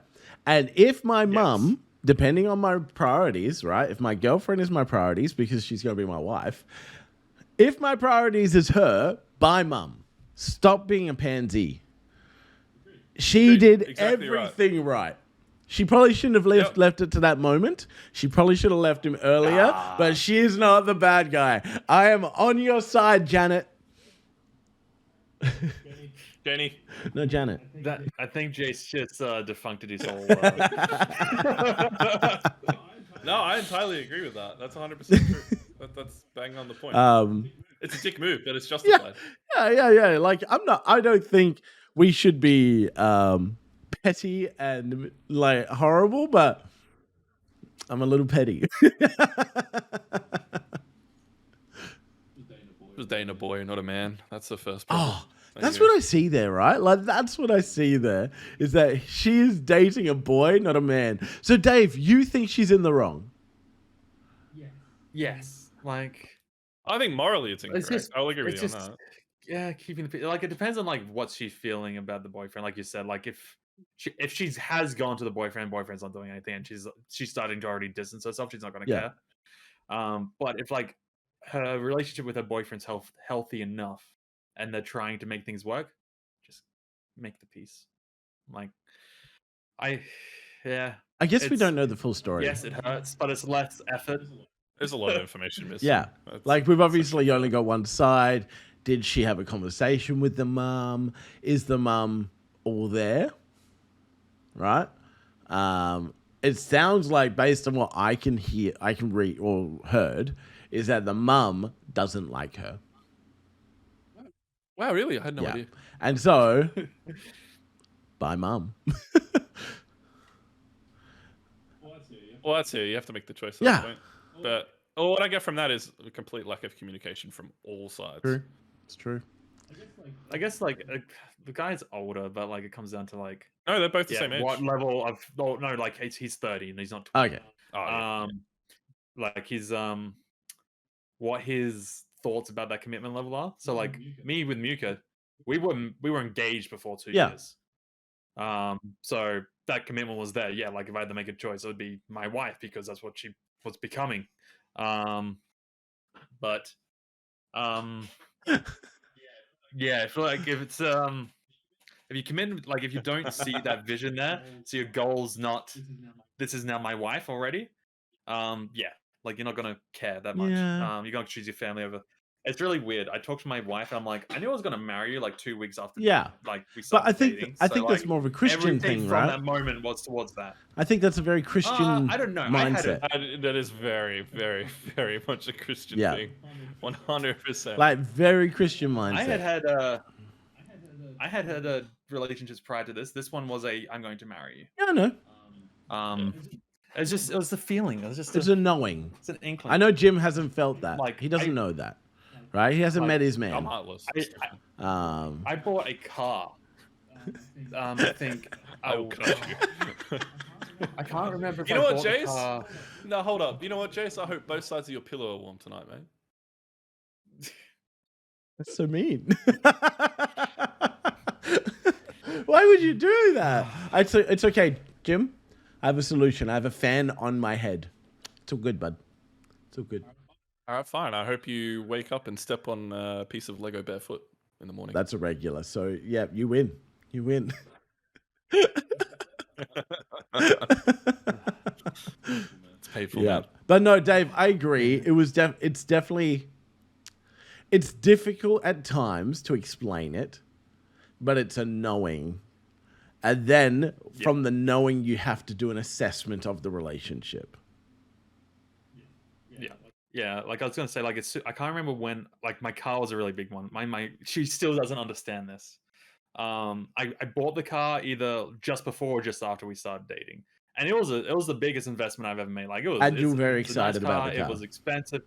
And if my mum, depending on my priorities, right? If my girlfriend is my priorities because she's going to be my wife, if my priorities is her, bye mum. Stop being a pansy. She did Exactly right. everything right. She probably shouldn't have left it to that moment. She probably should have left him earlier, but she is not the bad guy. I am on your side, Janet. Jenny. No, Janet. That I think Jace just defuncted his whole. No, I entirely agree with that. That's 100% true. That's bang on the point. It's a dick move, but it's justified. Yeah. Like I don't think we should be petty and like horrible, but I'm a little petty. Just dating a boy, not a man. That's the first problem. Oh, that's what I see there, right? Like that's what I see there is that she is dating a boy, not a man. So Dave, you think she's in the wrong? Yes, like I think morally it's incorrect. just- I'll agree with it's you just on that. yeah, keeping the like it depends on like what she's feeling about the boyfriend. Like you said, like if she has gone to the boyfriend's not doing anything, and she's starting to already distance herself, she's not going to Yeah. care. But if like her relationship with her boyfriend's healthy enough, and they're trying to make things work, just make the peace. Like I guess we It's- don't know the full story. yes, it hurts, but it's less effort. There's a lot of information missing. Yeah. That's- Like we've obviously only got one side. Did she have a conversation with the mum? Is the mum all there? Right? It sounds like based on what I can hear, I can read or heard, is that the mum doesn't like her. Wow, really? I had no Yeah. idea. And so bye mum. Well, that's it. You have to make the choice at Yeah. that point. But what I get from that is a complete lack of communication from all sides. True. It's true. I guess like the guy's older, but like it comes down to like No, they're both the same age. what level of no, like he's 30 and he's not 20. Okay. Oh, yeah. Like his what his thoughts about that commitment level are. So like me with Muka, we were engaged before 2 Yeah. years. So that commitment was there. Yeah, like if I had to make a choice, it would be my wife because that's what she was becoming. But yeah, I feel like if it's if you commit, like if you don't see that vision there, so your goal's not this is now my wife already. Yeah, like you're not gonna care that much. Yeah. You're gonna choose your family over. It's really weird. I talked to my wife and I'm like, I knew I was gonna marry you like 2 weeks after. Yeah. Like we But started dating. I So, think that's like, more of a Christian everything thing, from right? that moment was towards that. I think that's a very Christian I don't know. mindset. That is very, very, very much a Christian Yeah. thing. 100%. Like very Christian mindset. I had had relationships prior to this. This one was I'm going to marry you. Yeah, I know. It was the feeling. It was just It's a knowing. it's an inkling. I know Jim hasn't felt that. Like, He doesn't know that. Right? He hasn't like, met his I'm man. heartless. I bought a car. I think Oh, God. I can't remember if You I know what, bought the Jace? car. No, hold up. You know what, Jace? I hope both sides of your pillow are warm tonight, mate. That's so mean. Why would you do that? It's okay, Jim. I have a solution. I have a fan on my head. It's all good, bud. It's all good. All right, fine. I hope you wake up and step on a piece of Lego barefoot in the morning. That's a regular. So, yeah, you win. You win. It's painful, Yeah. man. But no, Dave, I agree. It's definitely it's difficult at times to explain it, but it's a knowing. And then from the knowing, you have to do an assessment of the relationship. Yeah, like I was gonna say, like I can't remember when. Like my car was a really big one. She still doesn't understand this. I bought the car either just before or just after we started dating, and it was the biggest investment I've ever made. Like it was. And you were it's very a nice excited about the car. It was expensive.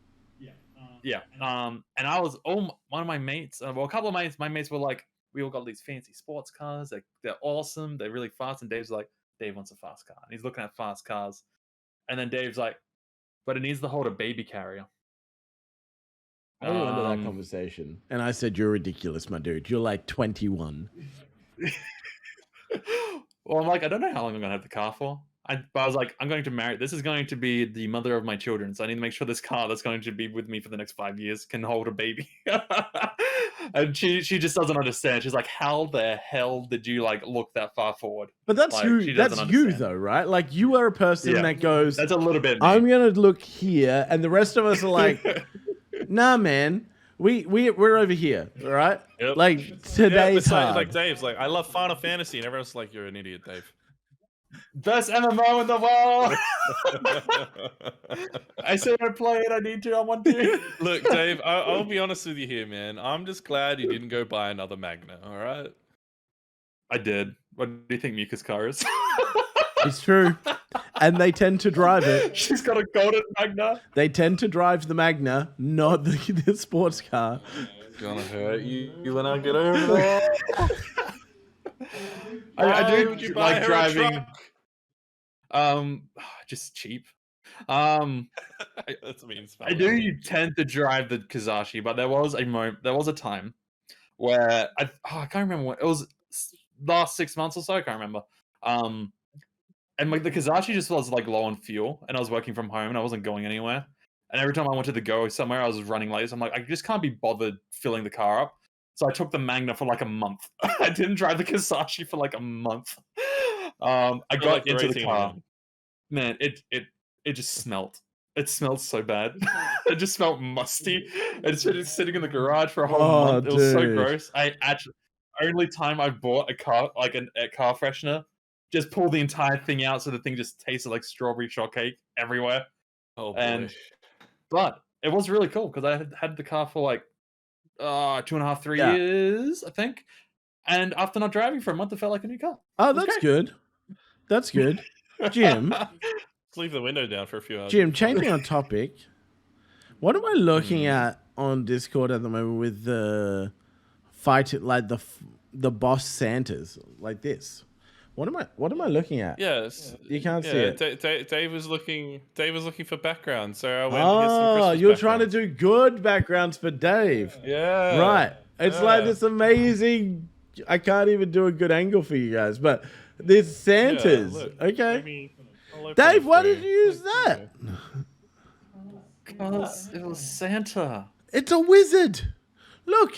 Yeah. And I was one of my mates. Well, a couple of my mates were like, we all got these fancy sports cars. They're awesome. They're really fast. And Dave's like, Dave wants a fast car. And he's looking at fast cars. And then Dave's like, but it needs to hold a baby carrier. I remember that conversation. And I said, you're ridiculous, my dude. You're like 21. Well, I'm like, I don't know how long I'm going to have the car for. But I was like, I'm going to marry. This is going to be the mother of my children. So I need to make sure this car that's going to be with me for the next 5 years can hold a baby. And she just doesn't understand. She's like, how the hell did you like look that far forward? But that's Like, you. she That's doesn't you, understand. though, right? Like you are a person Yeah. that goes, That's a little bit. me. I'm gonna look here, and the rest of us are like, nah, man. We're over here, all right? Yep. Like Yeah, today's it's like, hard. like Dave's like, I love Final Fantasy, and everyone's like, you're an idiot, Dave. Best MMO in the world. I said I play it. I need to. I want to. Look, Dave, I'll be honest with you here, man. I'm just glad you didn't go buy another Magna, all right? I did. What do you think Mika's car is? It's true, and they tend to drive it. She's got a golden Magna. They tend to drive the Magna, not the sports car. Gonna hurt you when I get over there. I Why do would you buy like her a driving. truck? Just cheap. That's mean. I do tend to drive the Kazashi, but there was a time where I can't remember when it was. Last 6 months or so, I can't remember. And like the Kazashi just was like low on fuel, and I was working from home and I wasn't going anywhere. And every time I wanted to go somewhere, I was running late. So I'm like, I just can't be bothered filling the car up. So I took the Magna for like a month. I didn't drive the Kazashi for like a month. I got like into the racing car. again. Man, it just smelled. It smelled so bad. It just smelled musty. It's been sitting in the garage for a whole month. It was so dude. gross. Only time I bought a car like a car freshener, just pulled the entire thing out so the thing just tasted like strawberry shortcake everywhere. Oh boy. But it was really cool because I had the car for like 2.5, 3 Yeah. years, I think. And after not driving for a month, it felt like a new car. Oh, It was that's great. good. That's good. Jim, Let's leave the window down for a few hours. Jim, changing on topic. What am I looking at on Discord at the moment with the fight, like the boss Santas, like this? What am I looking at? Yes, You can't see it. Dave was looking for background, so I went. Oh, you're trying to do good backgrounds for Dave. Yeah. Right. It's like this amazing. I can't even do a good angle for you guys, but there's Santas. look, Okay. I'll open Dave, it why for did you use that? Because it was Santa. It's a wizard. Look,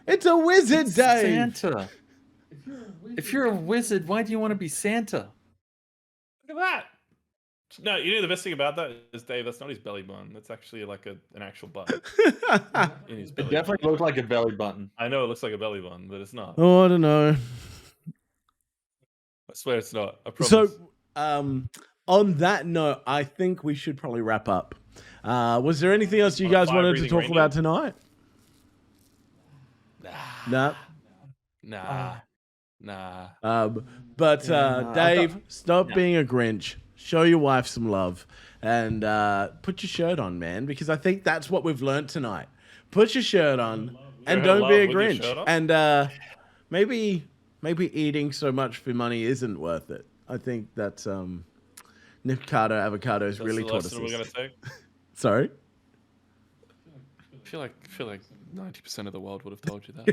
it's a wizard, It's Dave. Santa. If you're a wizard, why do you want to be Santa? Look at that. No, you know the best thing about that is, Dave, that's not his belly button. That's actually like an actual button in his belly. It definitely looked like a belly button. I know it looks like a belly button, but it's not. Oh, I don't know. I swear it's not. I promise. So, on that note, I think we should probably wrap up. Was there anything else you On a guys wanted to fire-breathing talk reindeer? about tonight? No. Nah. But Dave, stop No. being a Grinch. Show your wife some love and put your shirt on, man, because I think that's what we've learned tonight. Put your shirt on and her don't be a love with your Grinch. shirt on? And maybe eating so much for money isn't worth it. I think that Nikocado Avocado has That's really the taught us lesson we're this. gonna take. Sorry? I feel like 90% of the world would have told you that.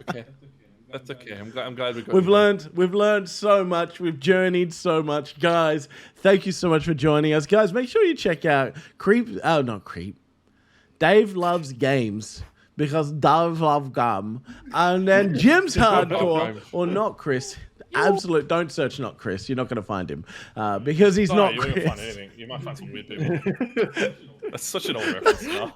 Okay. That's okay. I'm glad we got. We've learned so much. We've journeyed so much, guys. Thank you so much for joining us, guys. Make sure you check out not Creep. Dave loves games because Dave loves gum, and then Jim's hardcore or not Chris. Absolute. Don't search not Chris. You're not going to find him because he's not You won't Chris. find anything. You might find some weird people. That's such an old reference now.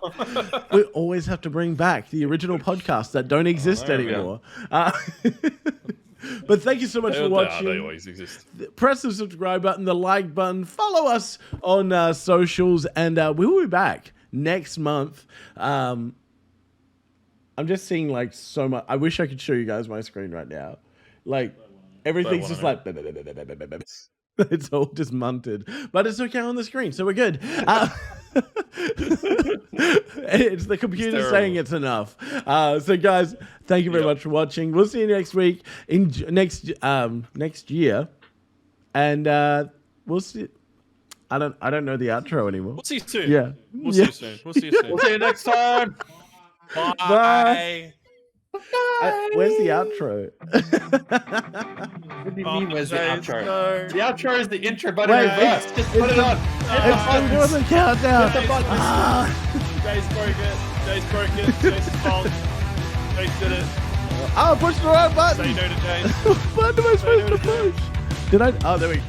We always have to bring back the original podcasts that don't exist there we anymore. But thank you so much for They watching. always exist. Press the subscribe button, the like button, follow us on socials, and we will be back next month. I'm just seeing like so much. I wish I could show you guys my screen right now. Like everything's just like it's all just munted, but it's okay on the screen, so we're good. It's the computer saying it's enough. So guys, thank you very much for watching. We'll see you next week in next year, and we'll see. I don't know the outro anymore. We'll see you soon. Yeah. We'll see you soon. We'll see you soon. We'll see you next time. Bye. Bye. Where's the outro? What do you mean, where's the Guys, outro? no. The outro is the intro, but Wait, in reverse. Just put it on. It's still doing the countdown. Hit the button. Jay's broke it. Jay's fault. Jay did it. Oh, push the right button. Say no to Jay. What am I supposed to push? Did I? Oh, there we go.